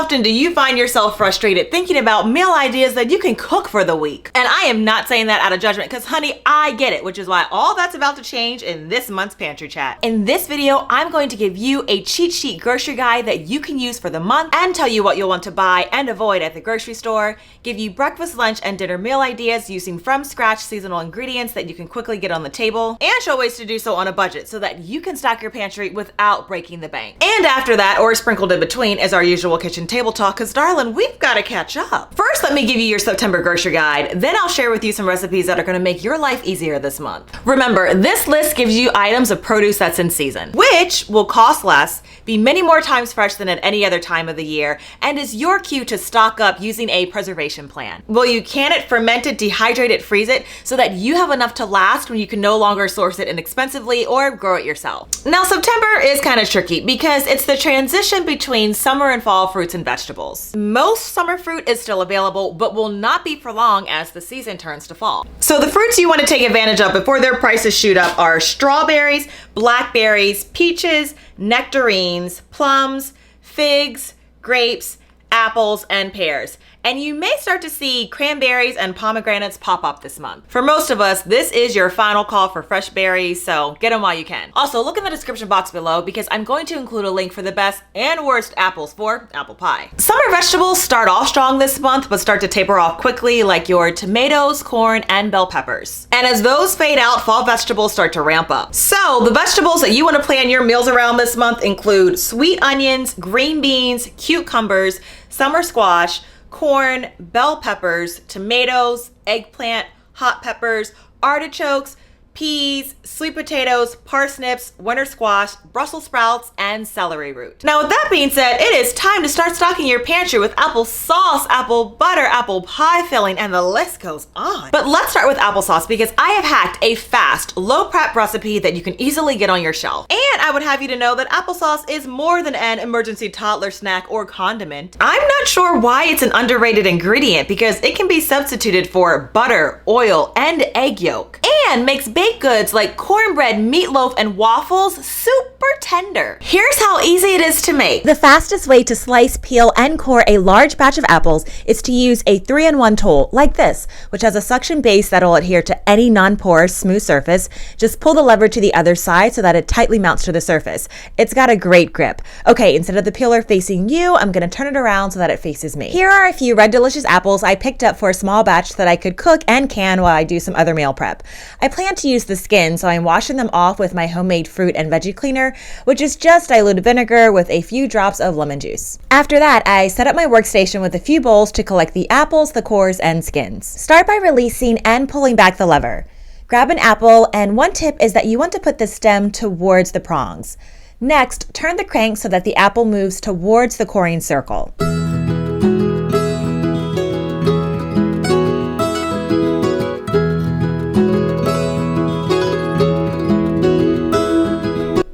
often do you find yourself frustrated thinking about meal ideas that you can cook for the week? And I am not saying that out of judgment because honey, I get it, which is why all that's about to change in this month's Pantry Chat. In this video, I'm going to give you a cheat sheet grocery guide that you can use for the month and tell you what you'll want to buy and avoid at the grocery store, give you breakfast, lunch, and dinner meal ideas using from scratch seasonal ingredients that you can quickly get on the table, and show ways to do so on a budget so that you can stock your pantry without breaking the bank. And after that, or sprinkled in between, is our usual kitchen table talk, because darling, we've got to catch up. First, let me give you your September grocery guide. Then I'll share with you some recipes that are going to make your life easier this month. Remember, this list gives you items of produce that's in season, which will cost less, be many more times fresh than at any other time of the year, and is your cue to stock up using a preservation plan. Will you can it, ferment it, dehydrate it, freeze it, so that you have enough to last when you can no longer source it inexpensively or grow it yourself. Now, September is kind of tricky because it's the transition between summer and fall fruits and vegetables. Most summer fruit is still available, but will not be for long as the season turns to fall. So the fruits you want to take advantage of before their prices shoot up are strawberries, blackberries, peaches, nectarines, plums, figs, grapes, apples, and pears. And you may start to see cranberries and pomegranates pop up this month. For most of us, this is your final call for fresh berries, so get them while you can. Also, look in the description box below because I'm going to include a link for the best and worst apples for apple pie. Summer vegetables start off strong this month, but start to taper off quickly, like your tomatoes, corn, and bell peppers. And as those fade out, fall vegetables start to ramp up. So the vegetables that you want to plan your meals around this month include sweet onions, green beans, cucumbers, summer squash, corn, bell peppers, tomatoes, eggplant, hot peppers, artichokes, peas, sweet potatoes, parsnips, winter squash, Brussels sprouts, and celery root. Now, with that being said, it is time to start stocking your pantry with apple sauce, apple butter, apple pie filling, and the list goes on. But let's start with applesauce because I have hacked a fast, low prep recipe that you can easily get on your shelf. And I would have you to know that applesauce is more than an emergency toddler snack or condiment. I'm not sure why it's an underrated ingredient because it can be substituted for butter, oil, and egg yolk, and makes baked goods like cornbread, meatloaf, and waffles super tender. Here's how easy it is to make. The fastest way to slice, peel, and core a large batch of apples is to use a 3-in-1 tool like this, which has a suction base that'll adhere to any non-porous, smooth surface. Just pull the lever to the other side so that it tightly mounts to the surface. It's got a great grip. Okay, instead of the peeler facing you, I'm gonna turn it around so that it faces me. Here are a few red delicious apples I picked up for a small batch that I could cook and can while I do some other meal prep. I plan to use the skin, so I'm washing them off with my homemade fruit and veggie cleaner, which is just diluted vinegar with a few drops of lemon juice. After that, I set up my workstation with a few bowls to collect the apples, the cores, and skins. Start by releasing and pulling back the lever. Grab an apple, and one tip is that you want to put the stem towards the prongs. Next, turn the crank so that the apple moves towards the coring circle.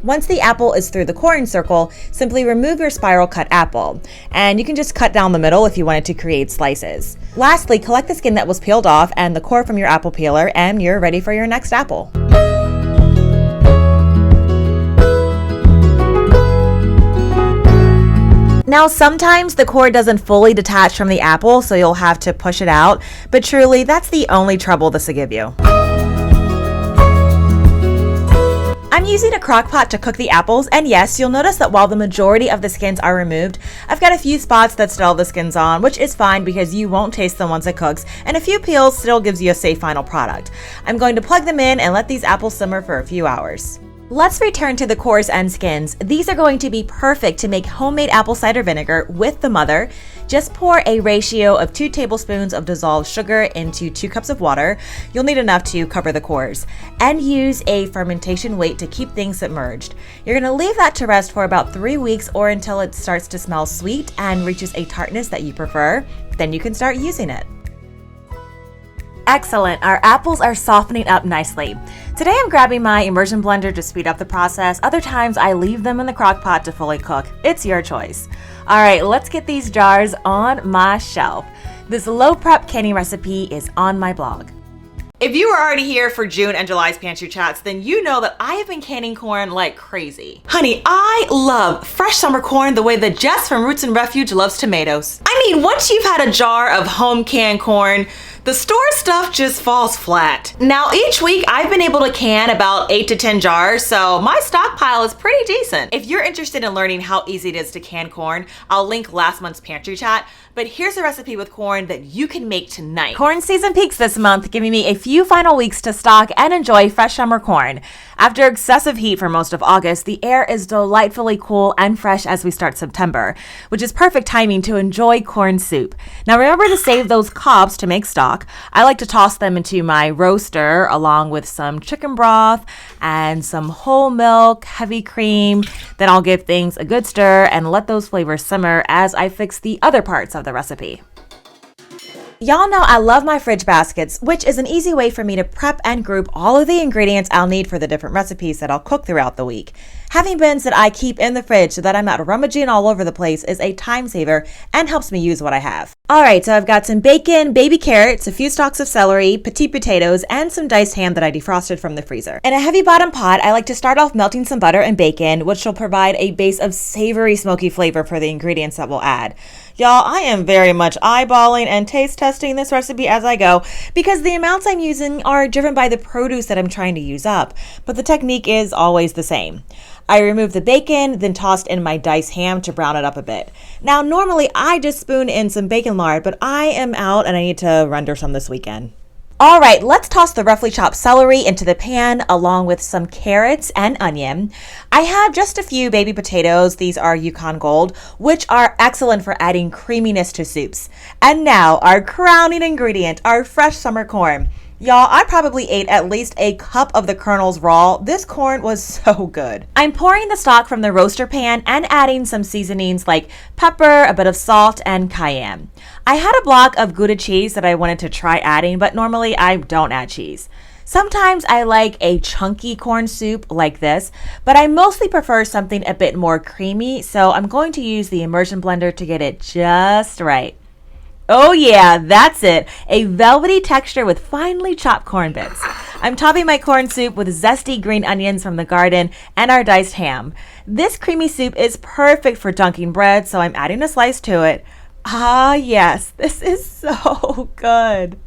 Once the apple is through the coring circle, simply remove your spiral cut apple. And you can just cut down the middle if you wanted to create slices. Lastly, collect the skin that was peeled off and the core from your apple peeler, and you're ready for your next apple. Now, sometimes the core doesn't fully detach from the apple, so you'll have to push it out, but truly, that's the only trouble this will give you. I'm using a crock pot to cook the apples, and yes, you'll notice that while the majority of the skins are removed, I've got a few spots that still have the skins on, which is fine because you won't taste them once it cooks, and a few peels still gives you a safe final product. I'm going to plug them in and let these apples simmer for a few hours. Let's return to the cores and skins. These are going to be perfect to make homemade apple cider vinegar with the mother. Just pour a ratio of 2 tablespoons of dissolved sugar into 2 cups of water. You'll need enough to cover the cores. And use a fermentation weight to keep things submerged. You're gonna leave that to rest for about 3 weeks or until it starts to smell sweet and reaches a tartness that you prefer. Then you can start using it. Excellent, our apples are softening up nicely. Today I'm grabbing my immersion blender to speed up the process. Other times I leave them in the crock pot to fully cook. It's your choice. All right, let's get these jars on my shelf. This low prep canning recipe is on my blog. If you were already here for June and July's pantry chats, then you know that I have been canning corn like crazy. Honey, I love fresh summer corn the way that Jess from Roots and Refuge loves tomatoes. I mean, once you've had a jar of home canned corn, the store stuff just falls flat. Now, each week I've been able to can about 8 to 10 jars, so my stockpile is pretty decent. If you're interested in learning how easy it is to can corn, I'll link last month's pantry chat, but here's a recipe with corn that you can make tonight. Corn season peaks this month, giving me a few final weeks to stock and enjoy fresh summer corn. After excessive heat for most of August, the air is delightfully cool and fresh as we start September, which is perfect timing to enjoy corn soup. Now remember to save those cobs to make stock. I like to toss them into my roaster along with some chicken broth and some whole milk, heavy cream. Then I'll give things a good stir and let those flavors simmer as I fix the other parts of the recipe. Y'all know I love my fridge baskets, which is an easy way for me to prep and group all of the ingredients I'll need for the different recipes that I'll cook throughout the week. Having bins that I keep in the fridge so that I'm not rummaging all over the place is a time saver and helps me use what I have. Alright, so I've got some bacon, baby carrots, a few stalks of celery, petite potatoes, and some diced ham that I defrosted from the freezer. In a heavy bottom pot, I like to start off melting some butter and bacon, which will provide a base of savory, smoky flavor for the ingredients that we'll add. Y'all, I am very much eyeballing and taste testing this recipe as I go because the amounts I'm using are driven by the produce that I'm trying to use up, but the technique is always the same. I remove the bacon, then tossed in my diced ham to brown it up a bit. Now, normally I just spoon in some bacon lard, but I am out and I need to render some this weekend. All right, let's toss the roughly chopped celery into the pan along with some carrots and onion. I have just a few baby potatoes. These are Yukon Gold, which are excellent for adding creaminess to soups. And now our crowning ingredient, our fresh summer corn. Y'all, I probably ate at least a cup of the kernels raw. This corn was so good. I'm pouring the stock from the roaster pan and adding some seasonings like pepper, a bit of salt, and cayenne. I had a block of Gouda cheese that I wanted to try adding, but normally I don't add cheese. Sometimes I like a chunky corn soup like this, but I mostly prefer something a bit more creamy, so I'm going to use the immersion blender to get it just right. Oh yeah, that's it. A velvety texture with finely chopped corn bits. I'm topping my corn soup with zesty green onions from the garden and our diced ham. This creamy soup is perfect for dunking bread, so I'm adding a slice to it. Ah yes, this is so good.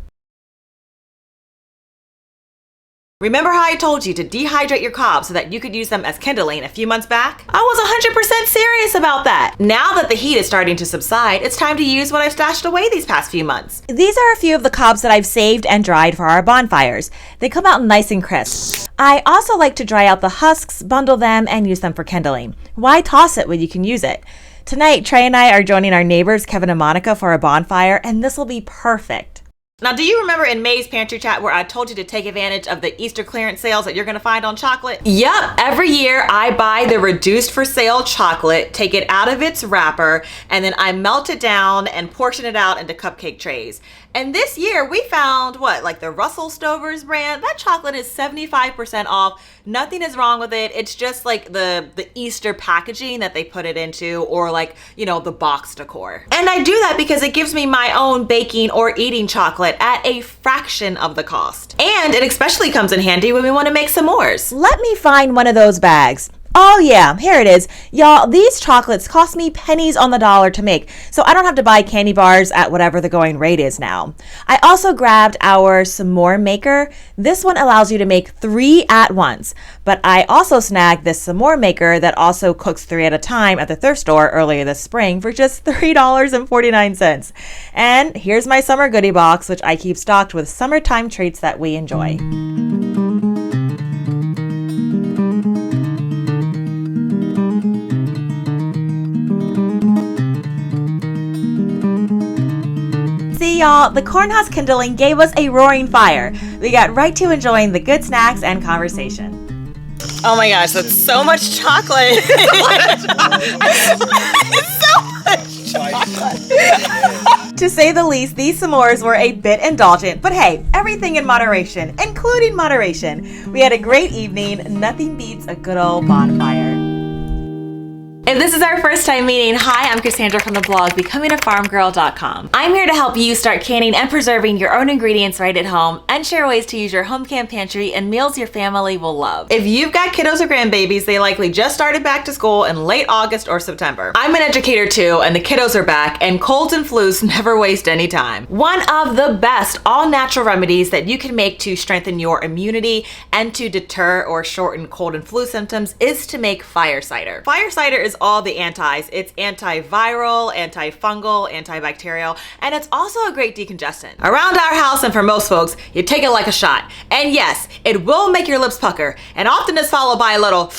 Remember how I told you to dehydrate your cobs so that you could use them as kindling a few months back? I was 100% serious about that. Now that the heat is starting to subside, it's time to use what I've stashed away these past few months. These are a few of the cobs that I've saved and dried for our bonfires. They come out nice and crisp. I also like to dry out the husks, bundle them, and use them for kindling. Why toss it when you can use it? Tonight, Trey and I are joining our neighbors, Kevin and Monica, for a bonfire, and this will be perfect. Now, do you remember in May's pantry chat where I told you to take advantage of the Easter clearance sales that you're gonna find on chocolate? Yup, every year I buy the reduced for sale chocolate, take it out of its wrapper, and then I melt it down and portion it out into cupcake trays. And this year we found like the Russell Stover's brand. That chocolate is 75% off. Nothing is wrong with it. It's just like the Easter packaging that they put it into, or like, you know, the box decor. And I do that because it gives me my own baking or eating chocolate at a fraction of the cost. And it especially comes in handy when we want to make s'mores. Let me find one of those bags. Oh yeah, here it is. Y'all, these chocolates cost me pennies on the dollar to make, so I don't have to buy candy bars at whatever the going rate is now. I also grabbed our s'more maker. This one allows you to make 3 at once, but I also snagged this s'more maker that also cooks 3 at a time at the thrift store earlier this spring for just $3.49. And here's my summer goodie box, which I keep stocked with summertime treats that we enjoy. See y'all, the corn husk kindling gave us a roaring fire. We got right to enjoying the good snacks and conversation. Oh my gosh, that's so much chocolate. so much chocolate. To say the least, these s'mores were a bit indulgent, but hey, everything in moderation, including moderation. We had a great evening. Nothing beats a good old bonfire. If this is our first time meeting, hi, I'm Cassandra from the blog becomingafarmgirl.com. I'm here to help you start canning and preserving your own ingredients right at home and share ways to use your home canned pantry and meals your family will love. If you've got kiddos or grandbabies, they likely just started back to school in late August or September. I'm an educator too, and the kiddos are back, and colds and flus never waste any time. One of the best all-natural remedies that you can make to strengthen your immunity and to deter or shorten cold and flu symptoms is to make fire cider. Fire cider is all the antis. It's antiviral, antifungal, antibacterial, and it's also a great decongestant. Around our house and for most folks, you take it like a shot. And yes, it will make your lips pucker, and often is followed by a little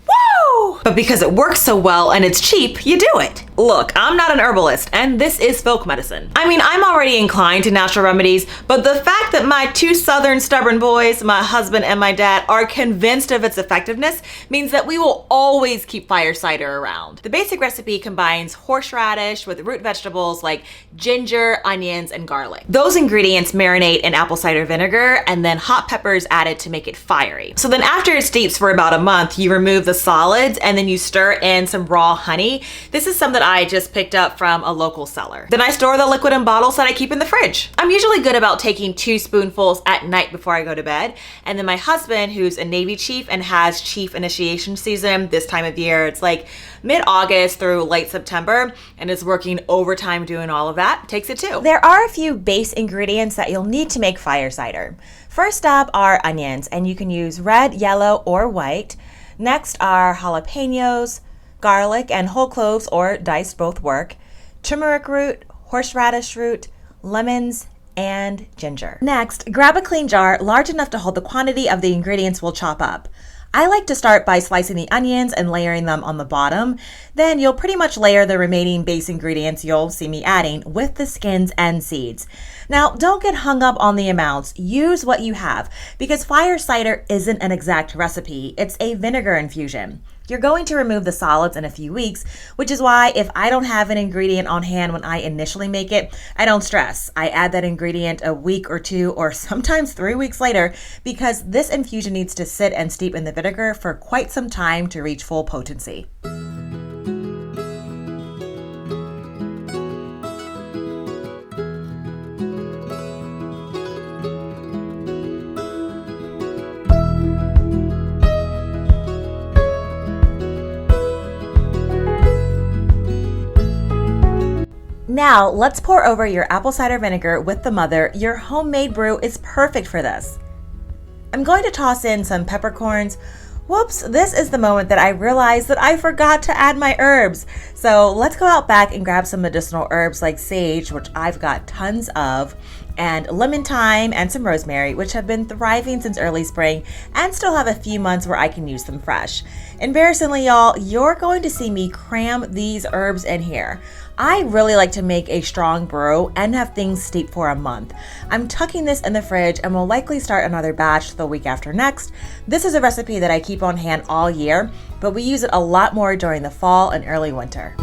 woo! But because it works so well and it's cheap, you do it. Look, I'm not an herbalist, and this is folk medicine. I mean, I'm already inclined to natural remedies, but the fact that my two southern stubborn boys, my husband and my dad, are convinced of its effectiveness means that we will always keep fire cider around. The basic recipe combines horseradish with root vegetables like ginger, onions, and garlic. Those ingredients marinate in apple cider vinegar, and then hot peppers added to make it fiery. So then after it steeps for about a month, you remove the solids and then you stir in some raw honey. This is some that I just picked up from a local seller. Then I store the liquid in bottles that I keep in the fridge. I'm usually good about taking 2 spoonfuls at night before I go to bed. And then my husband, who's a Navy chief and has chief initiation season this time of year, it's like mid-August through late September, and is working overtime doing all of that, takes it too. There are a few base ingredients that you'll need to make fire cider. First up are onions, and you can use red, yellow, or white. Next are jalapenos, garlic, and whole cloves or diced both work, turmeric root, horseradish root, lemons, and ginger. Next, grab a clean jar large enough to hold the quantity of the ingredients we'll chop up. I like to start by slicing the onions and layering them on the bottom. Then you'll pretty much layer the remaining base ingredients you'll see me adding with the skins and seeds. Now, don't get hung up on the amounts. Use what you have, because fire cider isn't an exact recipe. It's a vinegar infusion. You're going to remove the solids in a few weeks, which is why if I don't have an ingredient on hand when I initially make it, I don't stress. I add that ingredient a week or 2 or sometimes 3 weeks later, because this infusion needs to sit and steep in the vinegar for quite some time to reach full potency. Now, let's pour over your apple cider vinegar with the mother. Your homemade brew is perfect for this. I'm going to toss in some peppercorns. Whoops, this is the moment that I realized that I forgot to add my herbs. So let's go out back and grab some medicinal herbs like sage, which I've got tons of, and lemon thyme and some rosemary, which have been thriving since early spring and still have a few months where I can use them fresh. Embarrassingly, y'all, you're going to see me cram these herbs in here. I really like to make a strong brew and have things steep for a month. I'm tucking this in the fridge and will likely start another batch the week after next. This is a recipe that I keep on hand all year, but we use it a lot more during the fall and early winter.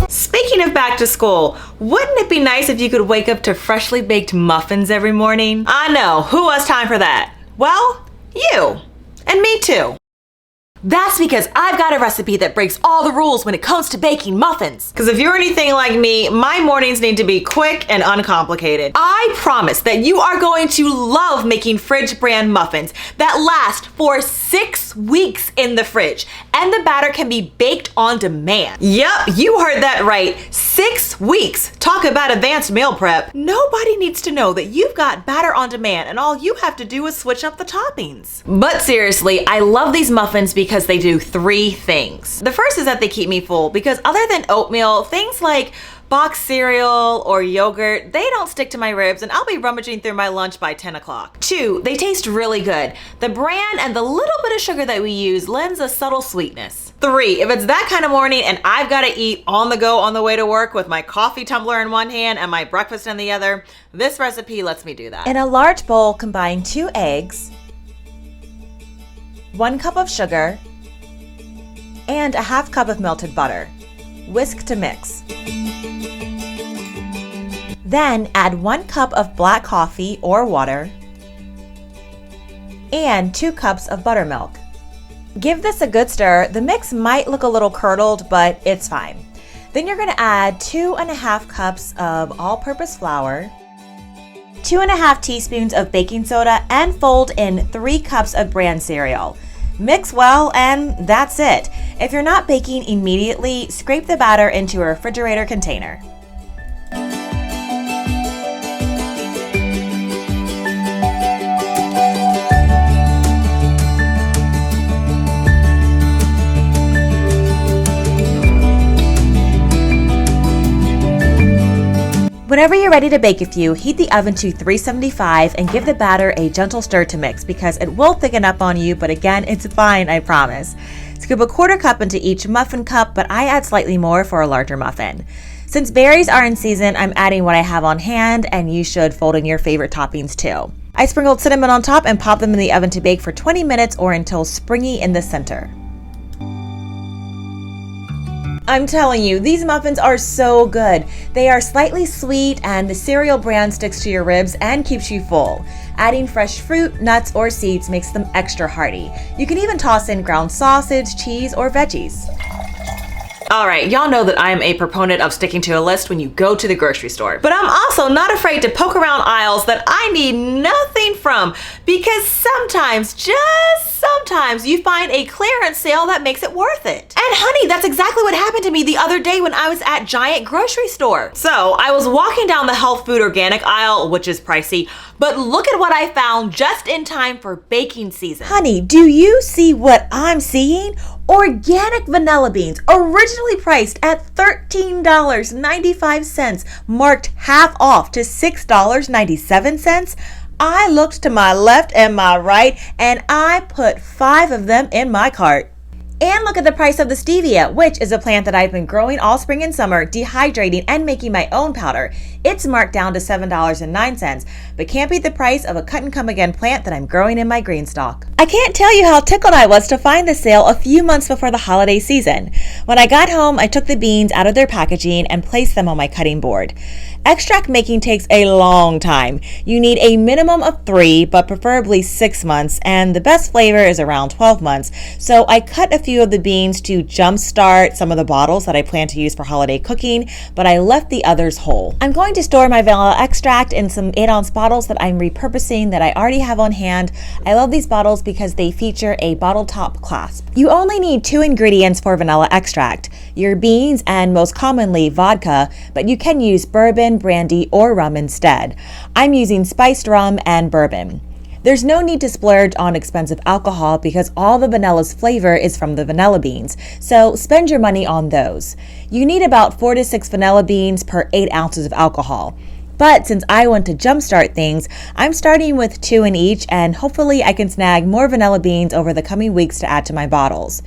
Speaking of back to school, wouldn't it be nice if you could wake up to freshly baked muffins every morning? I know, who has time for that? Well, you. And me too. That's because I've got a recipe that breaks all the rules when it comes to baking muffins. Because if you're anything like me, my mornings need to be quick and uncomplicated. I promise that you are going to love making fridge brand muffins that last for 6 weeks in the fridge, and the batter can be baked on demand. Yep, you heard that right. 6 weeks. Talk about advanced meal prep. Nobody needs to know that you've got batter on demand and all you have to do is switch up the toppings. But seriously, I love these muffins because they do 3 things. The first is that they keep me full, because other than oatmeal, things like boxed cereal or yogurt, they don't stick to my ribs and I'll be rummaging through my lunch by 10 o'clock. 2, they taste really good. The bran and the little bit of sugar that we use lends a subtle sweetness. 3, if it's that kind of morning and I've got to eat on the go on the way to work with my coffee tumbler in one hand and my breakfast in the other, this recipe lets me do that. In a large bowl, combine 2 eggs, 1 cup of sugar, and a ½ cup of melted butter. Whisk to mix. Then add 1 cup of black coffee or water and 2 cups of buttermilk. Give this a good stir. The mix might look a little curdled, but it's fine. Then you're going to add 2.5 cups of all-purpose flour, 2.5 teaspoons of baking soda, and fold in 3 cups of bran cereal. Mix well, and that's it. If you're not baking immediately, scrape the batter into a refrigerator container. Whenever you're ready to bake a few, heat the oven to 375 and give the batter a gentle stir to mix because it will thicken up on you, but again, it's fine, I promise. Scoop a 1/4 cup into each muffin cup, but I add slightly more for a larger muffin. Since berries are in season, I'm adding what I have on hand, and you should fold in your favorite toppings too. I sprinkled cinnamon on top and popped them in the oven to bake for 20 minutes or until springy in the center. I'm telling you, these muffins are so good. They are slightly sweet and the cereal bran sticks to your ribs and keeps you full. Adding fresh fruit, nuts, or seeds makes them extra hearty. You can even toss in ground sausage, cheese, or veggies. All right, y'all know that I am a proponent of sticking to a list when you go to the grocery store. But I'm also not afraid to poke around aisles that I need nothing from, because sometimes, just sometimes, you find a clearance sale that makes it worth it. And honey, that's exactly what happened to me the other day when I was at Giant Grocery Store. So I was walking down the health food organic aisle, which is pricey, but look at what I found just in time for baking season. Honey, do you see what I'm seeing? Organic vanilla beans, originally priced at $13.95, marked half off to $6.97. I looked to my left and my right, and I put 5 of them in my cart. And look at the price of the stevia, which is a plant that I've been growing all spring and summer, dehydrating and making my own powder. It's marked down to $7.09, but can't beat the price of a cut and come again plant that I'm growing in my green stock. I can't tell you how tickled I was to find the sale a few months before the holiday season. When I got home, I took the beans out of their packaging and placed them on my cutting board. Extract making takes a long time. You need a minimum of 3, but preferably 6 months, and the best flavor is around 12 months. So I cut a few of the beans to jumpstart some of the bottles that I plan to use for holiday cooking, but I left the others whole. I'm going to store my vanilla extract in some 8-ounce bottles that I'm repurposing that I already have on hand. I love these bottles because they feature a bottle top clasp. You only need 2 ingredients for vanilla extract: your beans and most commonly vodka, but you can use bourbon, brandy, or rum instead. I'm using spiced rum and bourbon. There's no need to splurge on expensive alcohol because all the vanilla's flavor is from the vanilla beans, so spend your money on those. You need about 4 to 6 vanilla beans per 8 ounces of alcohol. But since I want to jumpstart things, I'm starting with 2 in each, and hopefully I can snag more vanilla beans over the coming weeks to add to my bottles.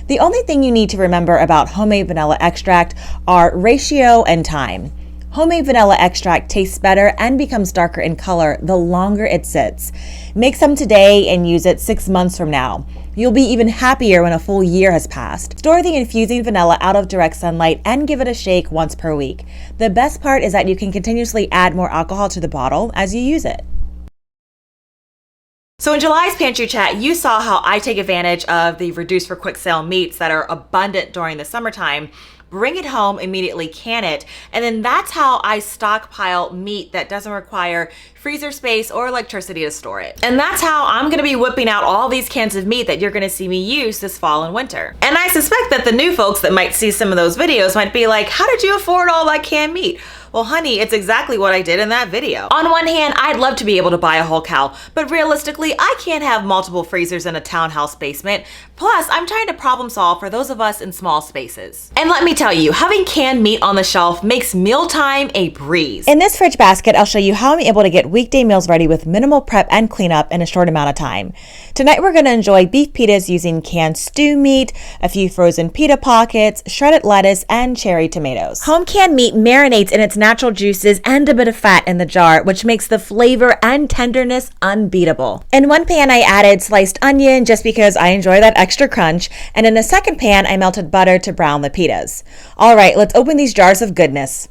The only thing you need to remember about homemade vanilla extract are ratio and time. Homemade vanilla extract tastes better and becomes darker in color the longer it sits. Make some today and use it 6 months from now. You'll be even happier when a full year has passed. Store the infusing vanilla out of direct sunlight and give it a shake once per week. The best part is that you can continuously add more alcohol to the bottle as you use it. So in July's Pantry Chat, you saw how I take advantage of the reduced for quick sale meats that are abundant during the summertime, bring it home, immediately can it, and then that's how I stockpile meat that doesn't require freezer space or electricity to store it. And that's how I'm gonna be whipping out all these cans of meat that you're gonna see me use this fall and winter. And I suspect that the new folks that might see some of those videos might be like, how did you afford all that canned meat? Well, honey, it's exactly what I did in that video. On one hand, I'd love to be able to buy a whole cow, but realistically, I can't have multiple freezers in a townhouse basement. Plus, I'm trying to problem solve for those of us in small spaces. And let me tell you, having canned meat on the shelf makes mealtime a breeze. In this fridge basket, I'll show you how I'm able to get weekday meals ready with minimal prep and cleanup in a short amount of time. Tonight, we're gonna enjoy beef pitas using canned stew meat, a few frozen pita pockets, shredded lettuce, and cherry tomatoes. Home canned meat marinates in its natural juices and a bit of fat in the jar, which makes the flavor and tenderness unbeatable. In one pan, I added sliced onion just because I enjoy that extra crunch, and in a second pan, I melted butter to brown the pitas. All right, let's open these jars of goodness.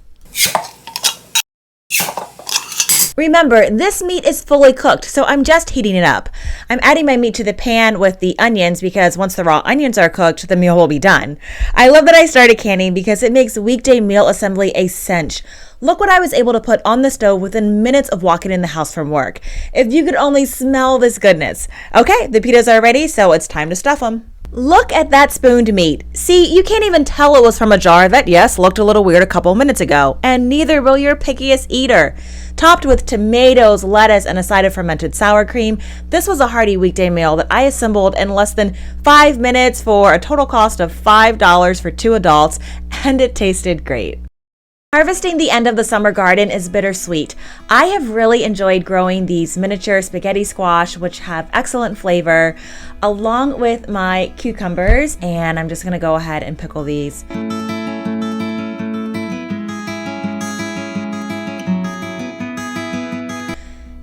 Remember, this meat is fully cooked, so I'm just heating it up. I'm adding my meat to the pan with the onions because once the raw onions are cooked, the meal will be done. I love that I started canning because it makes weekday meal assembly a cinch. Look what I was able to put on the stove within minutes of walking in the house from work. If you could only smell this goodness. Okay, the pitas are ready, so it's time to stuff them. Look at that spooned meat. See, you can't even tell it was from a jar that, yes, looked a little weird a couple minutes ago, and neither will your pickiest eater. Topped with tomatoes, lettuce, and a side of fermented sour cream, this was a hearty weekday meal that I assembled in less than 5 minutes for a total cost of $5 for 2 adults, and it tasted great. Harvesting the end of the summer garden is bittersweet. I have really enjoyed growing these miniature spaghetti squash, which have excellent flavor, along with my cucumbers, and I'm just going to go ahead and pickle these.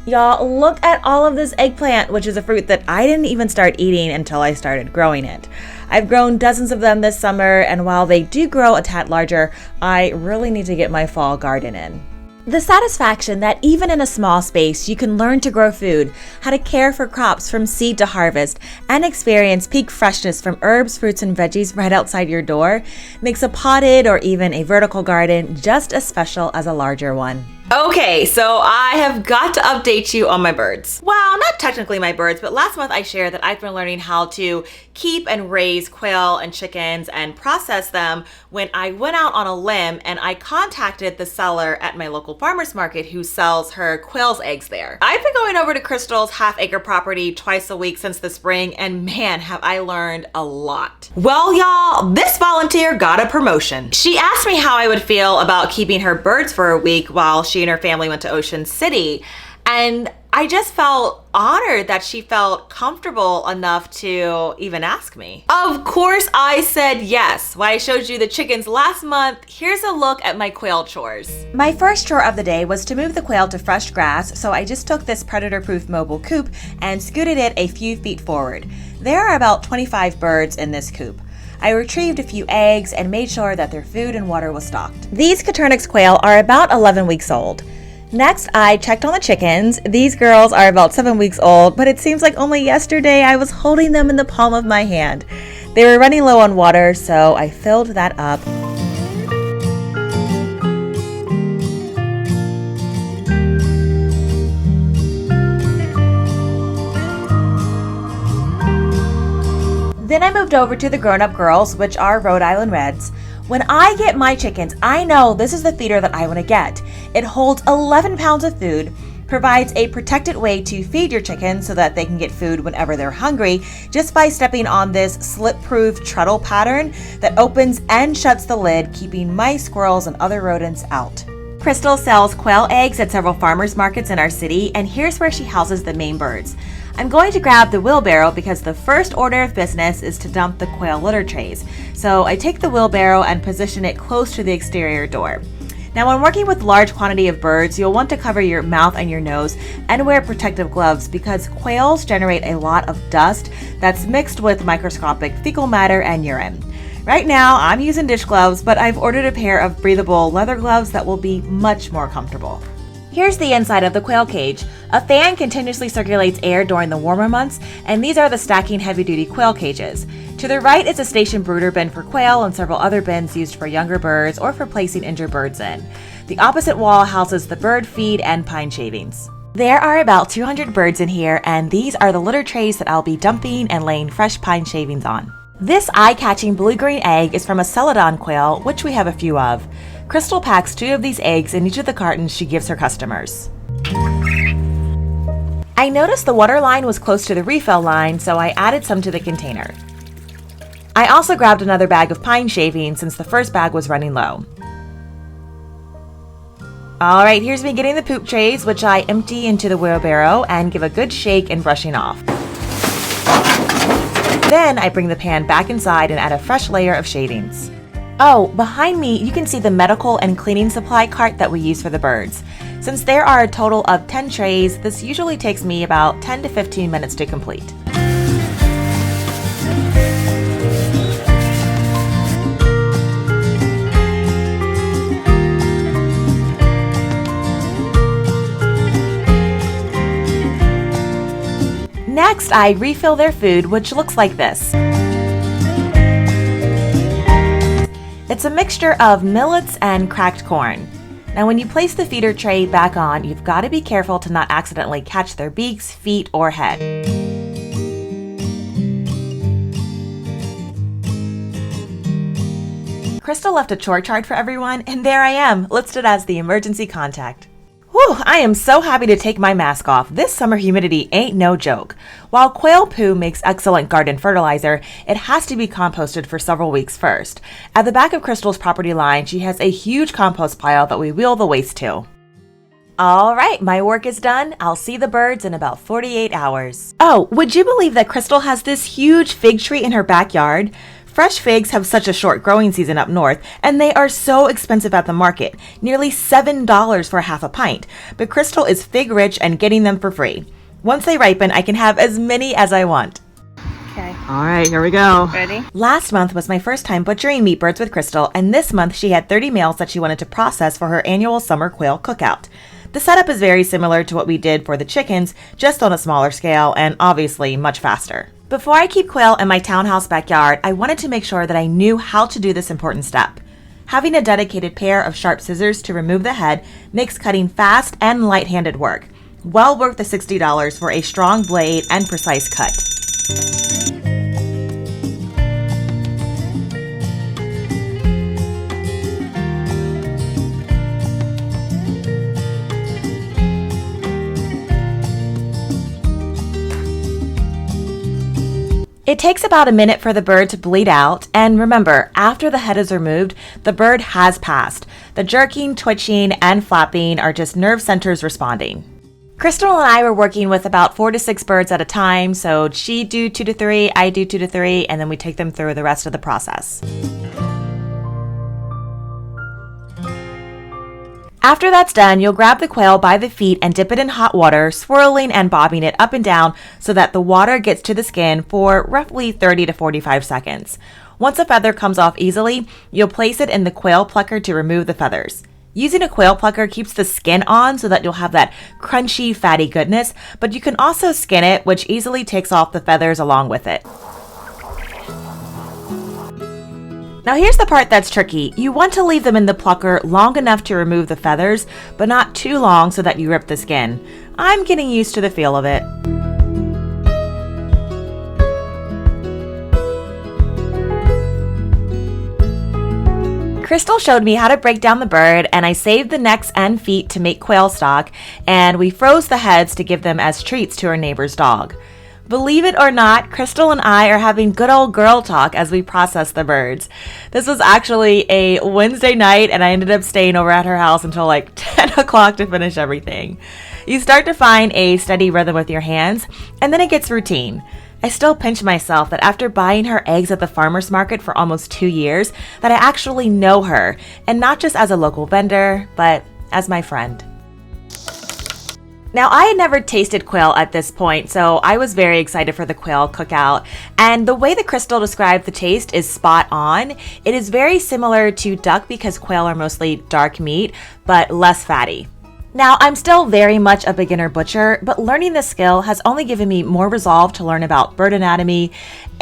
Y'all, look at all of this eggplant, which is a fruit that I didn't even start eating until I started growing it. I've grown dozens of them this summer, and while they do grow a tad larger, I really need to get my fall garden in. The satisfaction that even in a small space you can learn to grow food, how to care for crops from seed to harvest, and experience peak freshness from herbs, fruits, and veggies right outside your door makes a potted or even a vertical garden just as special as a larger one. Okay, so I have got to update you on my birds. Well, not technically my birds, but last month I shared that I've been learning how to keep and raise quail and chickens and process them when I went out on a limb and I contacted the seller at my local farmer's market who sells her quail's eggs there. I've been going over to Crystal's half-acre property twice a week since the spring, and man, have I learned a lot. Well, y'all, this volunteer got a promotion. She asked me how I would feel about keeping her birds for a week while she and her family went to Ocean City, and I just felt honored that she felt comfortable enough to even ask me. Of course I said yes. When I showed you the chickens last month, here's a look at my quail chores. My first chore of the day was to move the quail to fresh grass, so I just took this predator-proof mobile coop and scooted it a few feet forward. There are about 25 birds in this coop. I retrieved a few eggs and made sure that their food and water was stocked. These Coturnix quail are about 11 weeks old. Next, I checked on the chickens. These girls are about 7 weeks old, but it seems like only yesterday I was holding them in the palm of my hand. They were running low on water, so I filled that up. Then I moved over to the grown-up girls, which are Rhode Island Reds. When I get my chickens, I know this is the feeder that I want to get. It holds 11 pounds of food, provides a protected way to feed your chickens so that they can get food whenever they're hungry just by stepping on this slip-proof treadle pattern that opens and shuts the lid, keeping mice, squirrels, and other rodents out. Crystal sells quail eggs at several farmers markets in our city, and here's where she houses the main birds. I'm going to grab the wheelbarrow because the first order of business is to dump the quail litter trays. So I take the wheelbarrow and position it close to the exterior door. Now, when working with large quantity of birds, you'll want to cover your mouth and your nose and wear protective gloves because quails generate a lot of dust that's mixed with microscopic fecal matter and urine. Right now, I'm using dish gloves, but I've ordered a pair of breathable leather gloves that will be much more comfortable. Here's the inside of the quail cage. A fan continuously circulates air during the warmer months, and these are the stacking heavy-duty quail cages. To the right is a station brooder bin for quail and several other bins used for younger birds or for placing injured birds in. The opposite wall houses the bird feed and pine shavings. There are about 200 birds in here, and these are the litter trays that I'll be dumping and laying fresh pine shavings on. This eye-catching blue-green egg is from a celadon quail, which we have a few of. Crystal packs 2 of these eggs in each of the cartons she gives her customers. I noticed the water line was close to the refill line, so I added some to the container. I also grabbed another bag of pine shavings since the first bag was running low. Alright, here's me getting the poop trays, which I empty into the wheelbarrow and give a good shake and brushing off. Then I bring the pan back inside and add a fresh layer of shavings. Oh, behind me you can see the medical and cleaning supply cart that we use for the birds. Since there are a total of 10 trays, this usually takes me about 10 to 15 minutes to complete. Next, I refill their food, which looks like this. It's a mixture of millets and cracked corn. Now when you place the feeder tray back on, you've got to be careful to not accidentally catch their beaks, feet, or head. Crystal left a chore chart for everyone, and there I am, listed as the emergency contact. Whew, I am so happy to take my mask off. This summer humidity ain't no joke. While quail poo makes excellent garden fertilizer, it has to be composted for several weeks first. At the back of Crystal's property line, she has a huge compost pile that we wheel the waste to. All right, my work is done. I'll see the birds in about 48 hours. Oh, would you believe that Crystal has this huge fig tree in her backyard? Fresh figs have such a short growing season up north, and they are so expensive at the market, nearly $7 for half a pint. But Crystal is fig rich and getting them for free. Once they ripen, I can have as many as I want. Okay. All right, here we go. Ready? Last month was my first time butchering meat birds with Crystal, and this month she had 30 males that she wanted to process for her annual summer quail cookout. The setup is very similar to what we did for the chickens, just on a smaller scale and obviously much faster. Before I keep quail in my townhouse backyard, I wanted to make sure that I knew how to do this important step. Having a dedicated pair of sharp scissors to remove the head makes cutting fast and light-handed work. Well worth the $60 for a strong blade and precise cut. It takes about a minute for the bird to bleed out, and remember, after the head is removed, the bird has passed. The jerking, twitching, and flapping are just nerve centers responding. Crystal and I were working with about 4 to 6 birds at a time, so she'd do 2 to 3, I do 2 to 3, and then we take them through the rest of the process. After that's done, you'll grab the quail by the feet and dip it in hot water, swirling and bobbing it up and down so that the water gets to the skin for roughly 30 to 45 seconds. Once a feather comes off easily, you'll place it in the quail plucker to remove the feathers. Using a quail plucker keeps the skin on so that you'll have that crunchy, fatty goodness, but you can also skin it, which easily takes off the feathers along with it. Now here's the part that's tricky. You want to leave them in the plucker long enough to remove the feathers, but not too long so that you rip the skin. I'm getting used to the feel of it. Crystal showed me how to break down the bird, and I saved the necks and feet to make quail stock, and we froze the heads to give them as treats to our neighbor's dog. Believe it or not, Crystal and I are having good old girl talk as we process the birds. This was actually a Wednesday night, and I ended up staying over at her house until like 10 o'clock to finish everything. You start to find a steady rhythm with your hands, and then it gets routine. I still pinch myself that after buying her eggs at the farmer's market for almost 2 years, that I actually know her, and not just as a local vendor, but as my friend. Now, I had never tasted quail at this point, so I was very excited for the quail cookout. And the way that Crystal described the taste is spot on. It is very similar to duck because quail are mostly dark meat, but less fatty. Now, I'm still very much a beginner butcher, but learning this skill has only given me more resolve to learn about bird anatomy,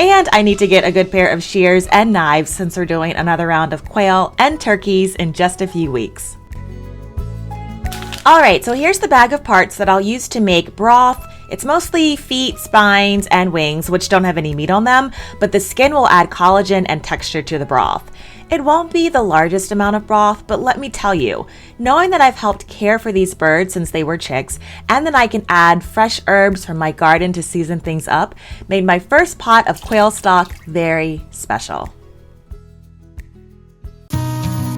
and I need to get a good pair of shears and knives since we're doing another round of quail and turkeys in just a few weeks. Alright, so here's the bag of parts that I'll use to make broth. It's mostly feet, spines, and wings, which don't have any meat on them, but the skin will add collagen and texture to the broth. It won't be the largest amount of broth, but let me tell you, knowing that I've helped care for these birds since they were chicks, and that I can add fresh herbs from my garden to season things up, made my first pot of quail stock very special.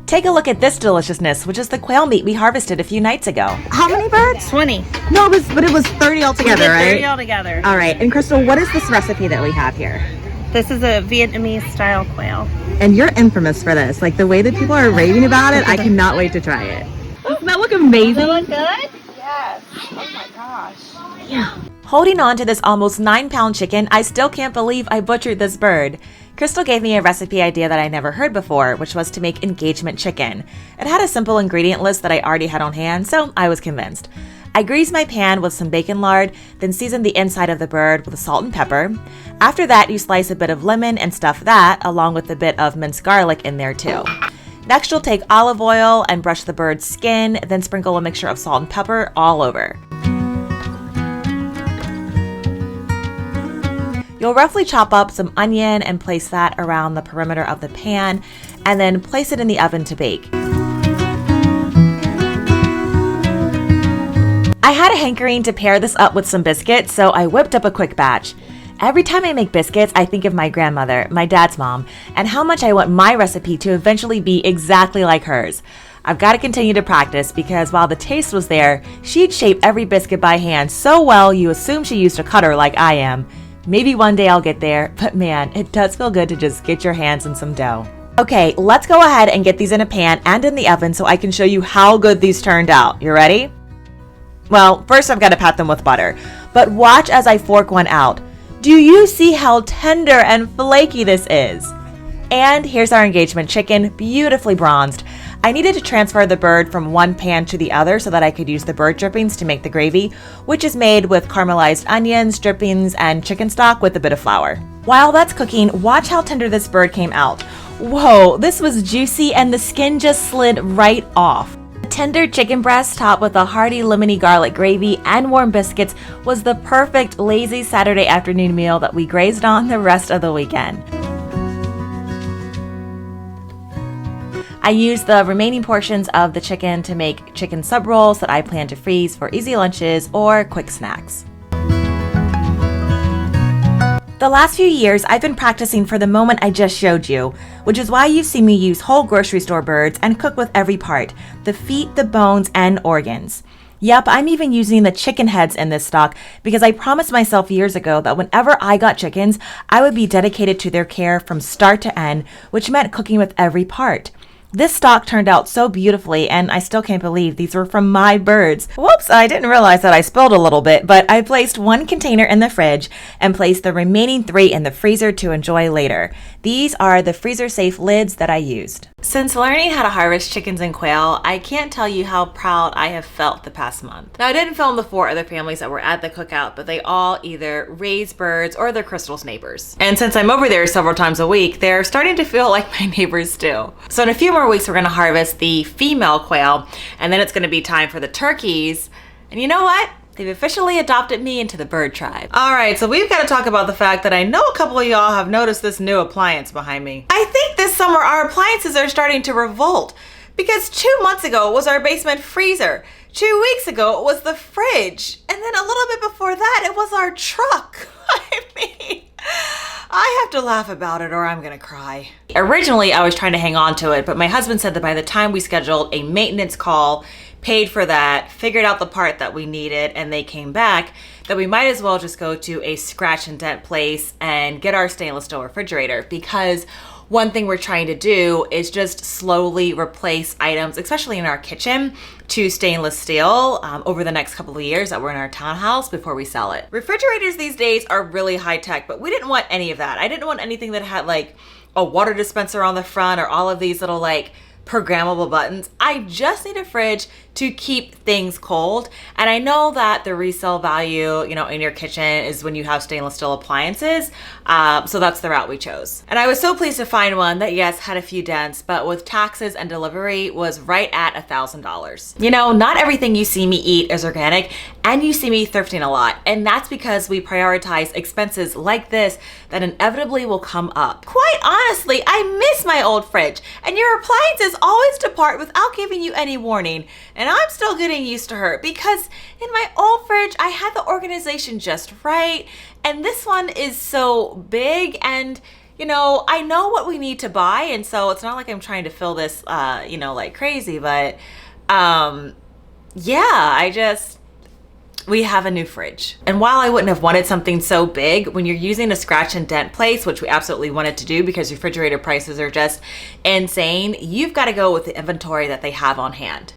Take a look at this deliciousness, which is the quail meat we harvested a few nights ago. How many birds? 20. No, it was 30 altogether, right? 30 altogether. All right, and Crystal, what is this recipe that we have here? This is a Vietnamese style quail. And you're infamous for this. Like the way that people are raving about it, I cannot wait to try it. Doesn't that look amazing? Does it look good? Yes. Oh my gosh. Yeah. Holding on to this almost 9-pound chicken, I still can't believe I butchered this bird. Crystal gave me a recipe idea that I never heard before, which was to make engagement chicken. It had a simple ingredient list that I already had on hand, so I was convinced. I grease my pan with some bacon lard, then season the inside of the bird with salt and pepper. After that, you slice a bit of lemon and stuff that, along with a bit of minced garlic in there too. Next, you'll take olive oil and brush the bird's skin, then sprinkle a mixture of salt and pepper all over. You'll roughly chop up some onion and place that around the perimeter of the pan, and then place it in the oven to bake. I had a hankering to pair this up with some biscuits, so I whipped up a quick batch. Every time I make biscuits, I think of my grandmother, my dad's mom, and how much I want my recipe to eventually be exactly like hers. I've got to continue to practice because while the taste was there, she'd shape every biscuit by hand so well you assume she used a cutter like I am. Maybe one day I'll get there, but man, it does feel good to just get your hands in some dough. Okay, let's go ahead and get these in a pan and in the oven so I can show you how good these turned out. You ready? Well, first I've got to pat them with butter, but watch as I fork one out. Do you see how tender and flaky this is? And here's our engagement chicken, beautifully bronzed. I needed to transfer the bird from one pan to the other so that I could use the bird drippings to make the gravy, which is made with caramelized onions, drippings, and chicken stock with a bit of flour. While that's cooking, watch how tender this bird came out. Whoa, this was juicy and the skin just slid right off. Tender chicken breast topped with a hearty lemony garlic gravy and warm biscuits was the perfect lazy Saturday afternoon meal that we grazed on the rest of the weekend. I used the remaining portions of the chicken to make chicken sub rolls that I plan to freeze for easy lunches or quick snacks. The last few years, I've been practicing for the moment I just showed you, which is why you see me use whole grocery store birds and cook with every part, the feet, the bones, and organs. Yep, I'm even using the chicken heads in this stock because I promised myself years ago that whenever I got chickens, I would be dedicated to their care from start to end, which meant cooking with every part. This stock turned out so beautifully, and I still can't believe these were from my birds. Whoops, I didn't realize that I spilled a little bit, but I placed one container in the fridge and placed the remaining 3 in the freezer to enjoy later. These are the freezer-safe lids that I used. Since learning how to harvest chickens and quail, I can't tell you how proud I have felt the past month. Now, I didn't film the 4 other families that were at the cookout, but they all either raise birds or they're Crystal's neighbors. And since I'm over there several times a week, they're starting to feel like my neighbors too. So in a few more weeks, we're gonna harvest the female quail, and then it's gonna be time for the turkeys. And you know what? They've officially adopted me into the bird tribe. All right, so we've got to talk about the fact that I know a couple of y'all have noticed this new appliance behind me. I think this summer our appliances are starting to revolt because 2 months ago it was our basement freezer. 2 weeks ago it was the fridge. And then a little bit before that it was our truck. I mean, I have to laugh about it or I'm gonna cry. Originally I was trying to hang on to it, but my husband said that by the time we scheduled a maintenance call, paid for that, figured out the part that we needed, and they came back, that we might as well just go to a scratch and dent place and get our stainless steel refrigerator, because one thing we're trying to do is just slowly replace items, especially in our kitchen, to stainless steel over the next couple of years that we're in our townhouse before we sell it. Refrigerators these days are really high tech, but we didn't want any of that. I didn't want anything that had like a water dispenser on the front or all of these little like programmable buttons. I just need a fridge to keep things cold. And I know that the resale value, you know, in your kitchen is when you have stainless steel appliances. So that's the route we chose. And I was so pleased to find one that, yes, had a few dents, but with taxes and delivery was right at $1,000. You know, not everything you see me eat is organic, and you see me thrifting a lot. And that's because we prioritize expenses like this that inevitably will come up. Quite honestly, I miss my old fridge, and your appliances always depart without giving you any warning. And I'm still getting used to her because in my old fridge, I had the organization just right. And this one is so big, and you know, I know what we need to buy. And so it's not like I'm trying to fill this, you know, like crazy, but yeah, we have a new fridge. And while I wouldn't have wanted something so big, when you're using a scratch and dent place, which we absolutely wanted to do because refrigerator prices are just insane, you've got to go with the inventory that they have on hand.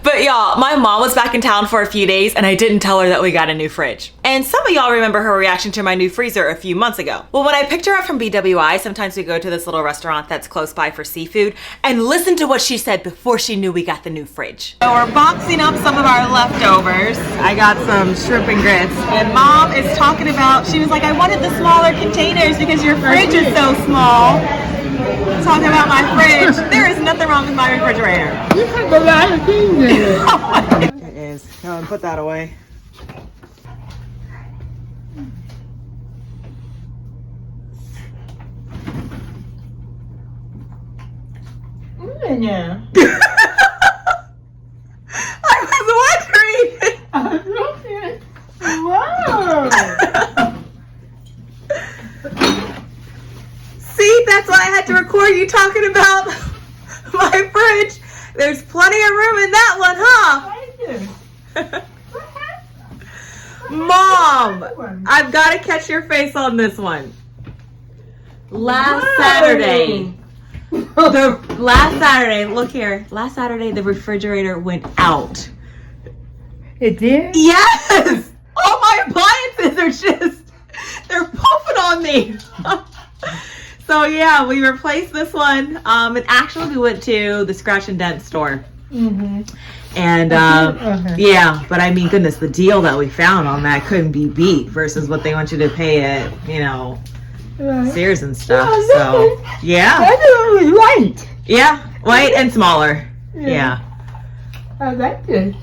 But y'all, y'all, my mom was back in town for a few days and I didn't tell her that we got a new fridge. And some of y'all remember her reaction to my new freezer a few months ago. Well, when I picked her up from BWI, sometimes we go to this little restaurant that's close by for seafood, and listen to what she said before she knew we got the new fridge. So we're boxing up some of our leftovers. I got some shrimp and grits, and Mom is talking about, she was like, I wanted the smaller containers because your fridge is so small. Talking about my fridge. There is nothing wrong with my refrigerator. You have a lot of things in it. It is. Go and put that away. Yeah. I was wondering. I was looking. Wow. See, that's why I had to record you talking about my fridge. There's plenty of room in that one, huh? Mom, I've got to catch your face on this one. Last Saturday, look here. Last Saturday, the refrigerator went out. It did? Yes! All my appliances they're pooping on me. So yeah, we replaced this one. And actually we went to the scratch and dent store. Mm-hmm. And yeah, but I mean, goodness, the deal that we found on that couldn't be beat versus what they want you to pay at, Sears and stuff. Yeah, so yeah. That's only white. Yeah, white and smaller. Yeah. I like this.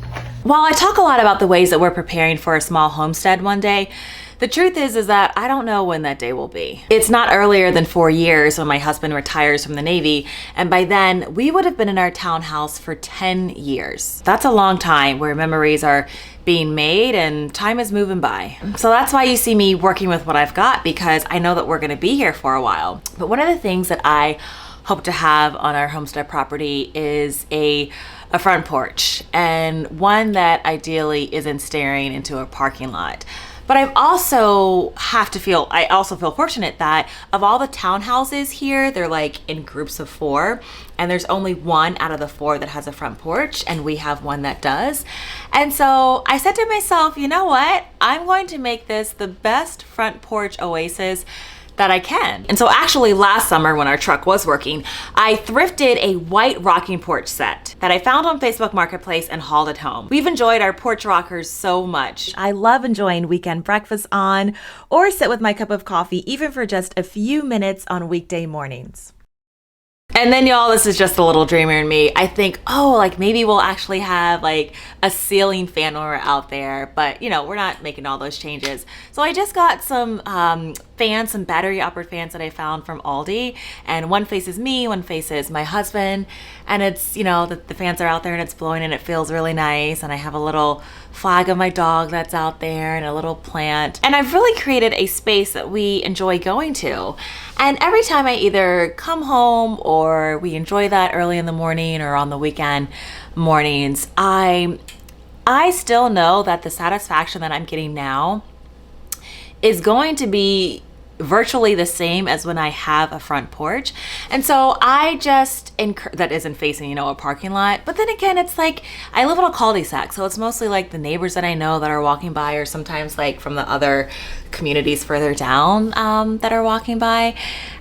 While I talk a lot about the ways that we're preparing for a small homestead one day, the truth is that I don't know when that day will be. It's not earlier than 4 years when my husband retires from the Navy, and by then we would have been in our townhouse for 10 years. That's a long time where memories are being made and time is moving by. So that's why you see me working with what I've got, because I know that we're gonna be here for a while. But one of the things that I hope to have on our homestead property is a front porch, and one that ideally isn't staring into a parking lot. But I also feel fortunate that of all the townhouses here, they're like in groups of 4, and there's only one out of the 4 that has a front porch, and we have one that does. And so I said to myself, you know what? I'm going to make this the best front porch oasis that I can. And so actually last summer when our truck was working, I thrifted a white rocking porch set that I found on Facebook Marketplace and hauled it home. We've enjoyed our porch rockers so much. I love enjoying weekend breakfast on or sit with my cup of coffee even for just a few minutes on weekday mornings. And then y'all, this is just a little dreamer in me. I think, maybe we'll actually have like a ceiling fan when we're out there, but we're not making all those changes. So I just got some fans, some battery operated fans that I found from Aldi, and one faces me, one faces my husband, and it's, the fans are out there and it's blowing and it feels really nice, and I have a little flag of my dog that's out there and a little plant, and I've really created a space that we enjoy going to. And every time I either come home or we enjoy that early in the morning or on the weekend mornings, I still know that the satisfaction that I'm getting now is going to be virtually the same as when I have a front porch. And so I just that isn't facing, a parking lot. But then again, it's like I live in a cul-de-sac, so it's mostly like the neighbors that I know that are walking by, or sometimes like from the other communities further down that are walking by.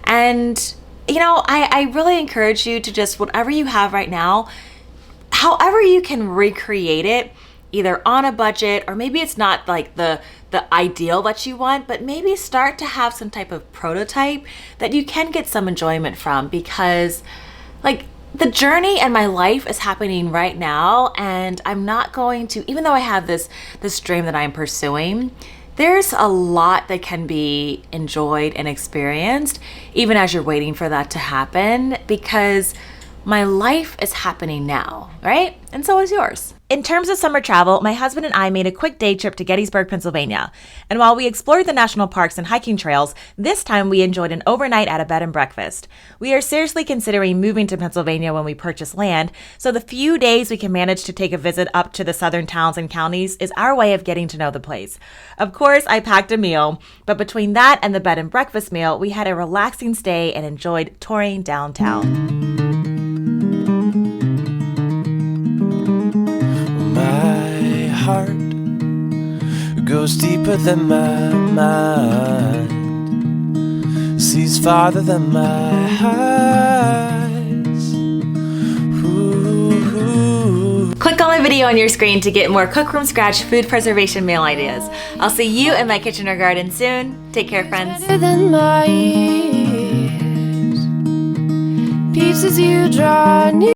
And I really encourage you to just, whatever you have right now, however you can recreate it, either on a budget, or maybe it's not like the ideal that you want, but maybe start to have some type of prototype that you can get some enjoyment from, because like the journey and my life is happening right now, and I'm not going to, even though I have this dream that I'm pursuing, there's a lot that can be enjoyed and experienced even as you're waiting for that to happen, because my life is happening now, right? And so is yours. In terms of summer travel, my husband and I made a quick day trip to Gettysburg, Pennsylvania. And while we explored the national parks and hiking trails, this time we enjoyed an overnight at a bed and breakfast. We are seriously considering moving to Pennsylvania when we purchase land, so the few days we can manage to take a visit up to the southern towns and counties is our way of getting to know the place. Of course, I packed a meal, but between that and the bed and breakfast meal, we had a relaxing stay and enjoyed touring downtown. goes deeper than my mind, sees farther than my eyes. Ooh. Click on the video on your screen to get more cook from scratch food preservation meal ideas. I'll see you in my kitchen or garden soon. Take care, friends. Better than my ears. Pieces you draw near.